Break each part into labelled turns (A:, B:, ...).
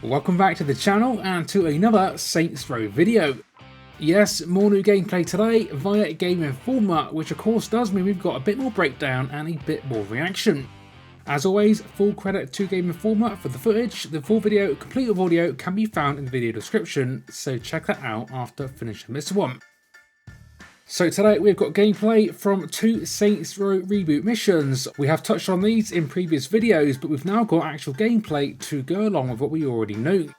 A: Welcome back to the channel and to another Saints Row video. Yes, more new gameplay today via Game Informer, which of course does mean we've got a bit more breakdown and a bit more reaction. As always, full credit to Game Informer for the footage. The full video, complete with audio, can be found in the video description, so check that out after finishing this one. So today we've got gameplay from 2 Saints Row reboot missions. We have touched on these in previous videos, but we've now got actual gameplay to go along with what we already knew.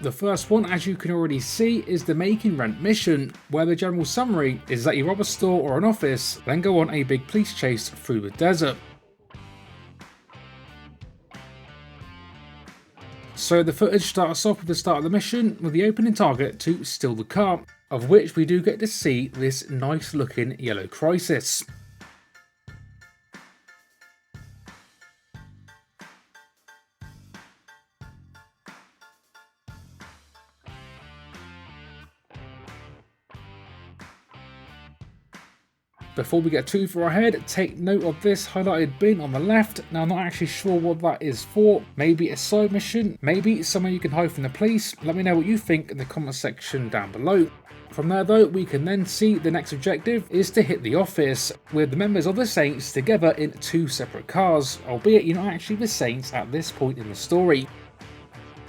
A: The first one, as you can already see, is the Make and Rent mission, where the general summary is that you rob a store or an office, then go on a big police chase through the desert. So the footage starts off with the start of the mission, with the opening target to steal the car, of which we do get to see this nice looking yellow Crisis. Before we get too far ahead, take note of this highlighted bin on the left. Now I'm not actually sure what that is for. Maybe a side mission, maybe somewhere you can hide from the police. Let me know what you think in the comment section down below. From there though, we can then see the next objective is to hit the office, with the members of the Saints together in 2 separate cars, albeit you're not actually the Saints at this point in the story.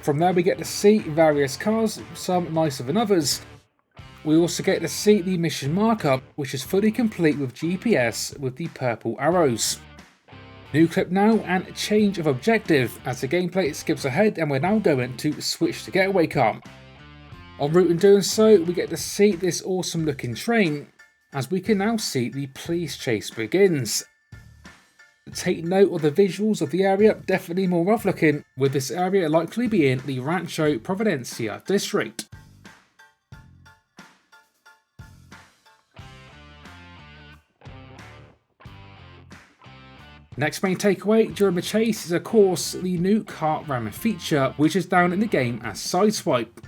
A: From there we get to see various cars, some nicer than others. We also get to see the mission marker, which is fully complete with GPS with the purple arrows. New clip now and change of objective, as the gameplay skips ahead and we're now going to switch to getaway car. En route in doing so, we get to see this awesome looking train, as we can now see the police chase begins. Take note of the visuals of the area, definitely more rough looking, with this area likely being the Rancho Providencia district. Next main takeaway during the chase is of course the new kart ramming feature, which is down in the game as sideswipe.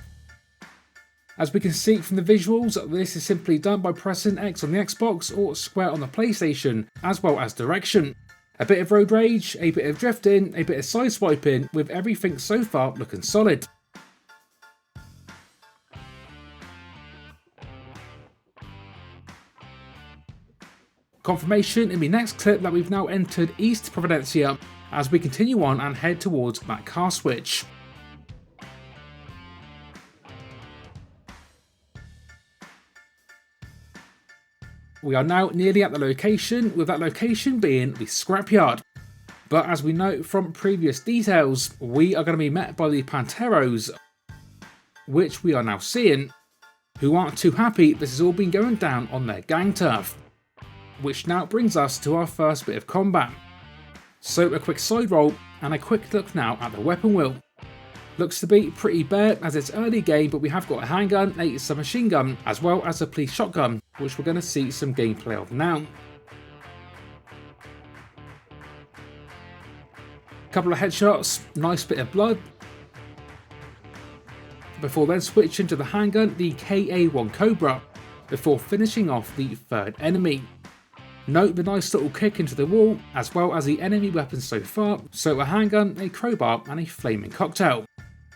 A: As we can see from the visuals, this is simply done by pressing X on the Xbox or square on the PlayStation, as well as direction. A bit of road rage, a bit of drifting, a bit of sideswiping, with everything so far looking solid. Confirmation in the next clip that we've now entered East Providencia as we continue on and head towards that car switch. We are now nearly at the location, with that location being the scrapyard. But as we know from previous details, we are going to be met by the Panteros, which we are now seeing, who aren't too happy this has all been going down on their gang turf. Which now brings us to our first bit of combat. So a quick side roll and a quick look now at the weapon wheel. Looks to be pretty bare as it's early game, but we have got a handgun, a submachine gun, as well as a police shotgun, which we're going to see some gameplay of now. Couple of headshots, nice bit of blood. Before then switching to the handgun, the KA-1 Cobra, before finishing off the third enemy. Note the nice little kick into the wall, as well as the enemy weapons so far, so a handgun, a crowbar and a flaming cocktail.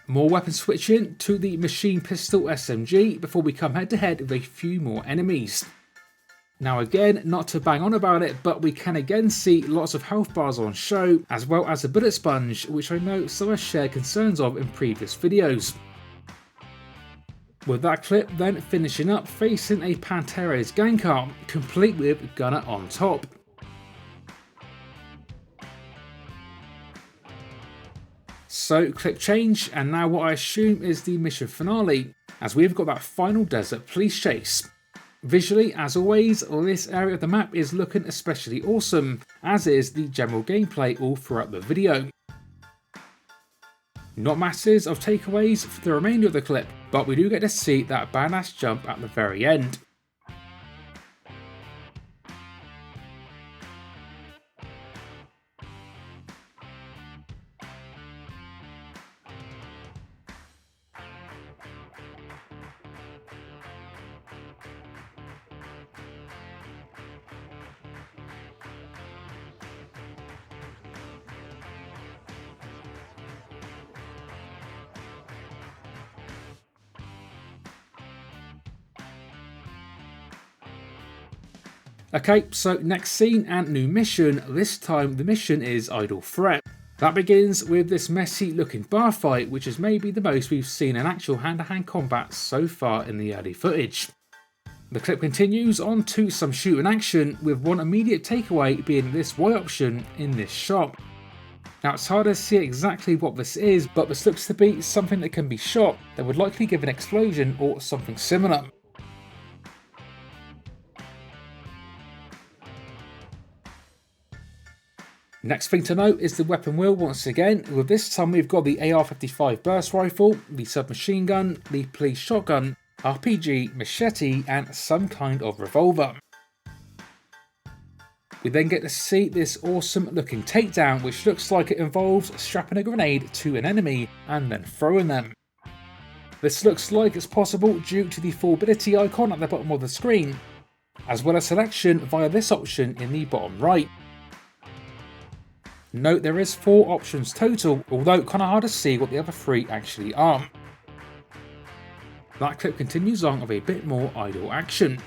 A: More weapon switching to the machine pistol SMG before we come head to head with a few more enemies. Now again, not to bang on about it, but we can again see lots of health bars on show, as well as a bullet sponge, which I know some have shared concerns of in previous videos. With that clip then finishing up facing a Panteros gang car, complete with gunner on top. So clip change, and now what I assume is the mission finale, as we've got that final desert police chase. Visually, as always, this area of the map is looking especially awesome, as is the general gameplay all throughout the video. Not masses of takeaways for the remainder of the clip, but we do get to see that badass jump at the very end. Okay, so next scene and new mission. This time the mission is Idle Threat. That begins with this messy looking bar fight, which is maybe the most we've seen in actual hand-to-hand combat so far in the early footage. The clip continues on to some shooting action, with one immediate takeaway being this Y option in this shot. Now it's hard to see exactly what this is, but this looks to be something that can be shot that would likely give an explosion or something similar. Next thing to note is the weapon wheel once again. With this time we've got the AR-55 burst rifle, the submachine gun, the police shotgun, RPG, machete and some kind of revolver. We then get to see this awesome looking takedown, which looks like it involves strapping a grenade to an enemy and then throwing them. This looks like it's possible due to the full ability icon at the bottom of the screen, as well as selection via this option in the bottom right. Note there is 4 options total, although kinda hard to see what the other 3 actually are. That clip continues on with a bit more idle action.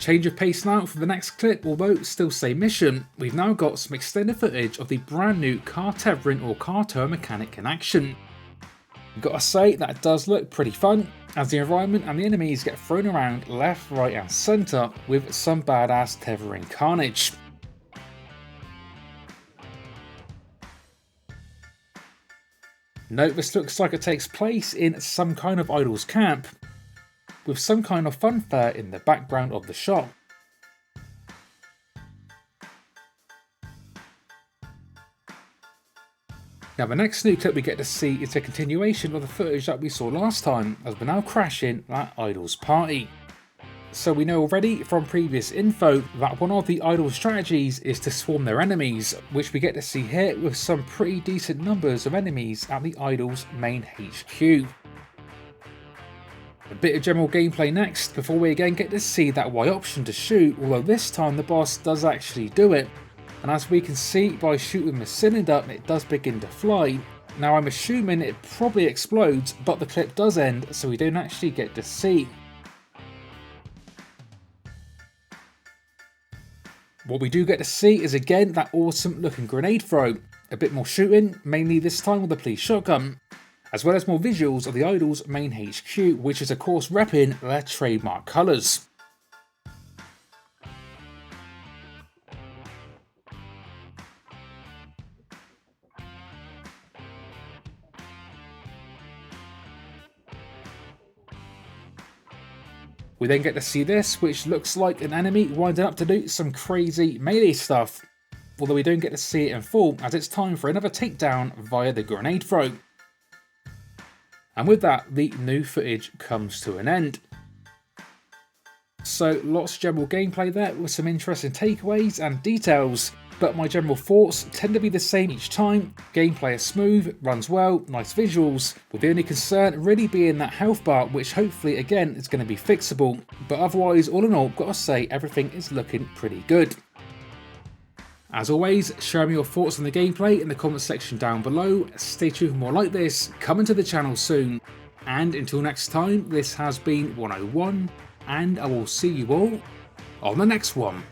A: Change of pace now for the next clip, although still same mission. We've now got some extended footage of the brand new car tethering or car tow mechanic in action. Gotta say that does look pretty fun, as the environment and the enemies get thrown around left, right and centre with some badass tethering carnage. Note this looks like it takes place in some kind of idol's camp, with some kind of funfair in the background of the shot. Now the next new clip we get to see is a continuation of the footage that we saw last time, as we're now crashing that idol's party. So we know already from previous info that one of the idol's strategies is to swarm their enemies, which we get to see here with some pretty decent numbers of enemies at the idol's main HQ. A bit of general gameplay next, before we again get to see that Y option to shoot, although this time the boss does actually do it. And as we can see by shooting the cylinder, it does begin to fly. Now I'm assuming it probably explodes, but the clip does end, so we don't actually get to see. What we do get to see is again that awesome looking grenade throw. A bit more shooting, mainly this time with the police shotgun, as well as more visuals of the idol's main HQ, which is of course repping their trademark colours. We then get to see this, which looks like an enemy winding up to do some crazy melee stuff, although we don't get to see it in full, as it's time for another takedown via the grenade throw. And with that, the new footage comes to an end. So lots of general gameplay there with some interesting takeaways and details, but my general thoughts tend to be the same each time. Gameplay is smooth, runs well, nice visuals, with the only concern really being that health bar, which hopefully again is going to be fixable, but otherwise all in all gotta say everything is looking pretty good. As always, share me your thoughts on the gameplay in the comment section down below. Stay tuned for more like this, coming to the channel soon. And until next time, this has been 101, and I will see you all on the next one.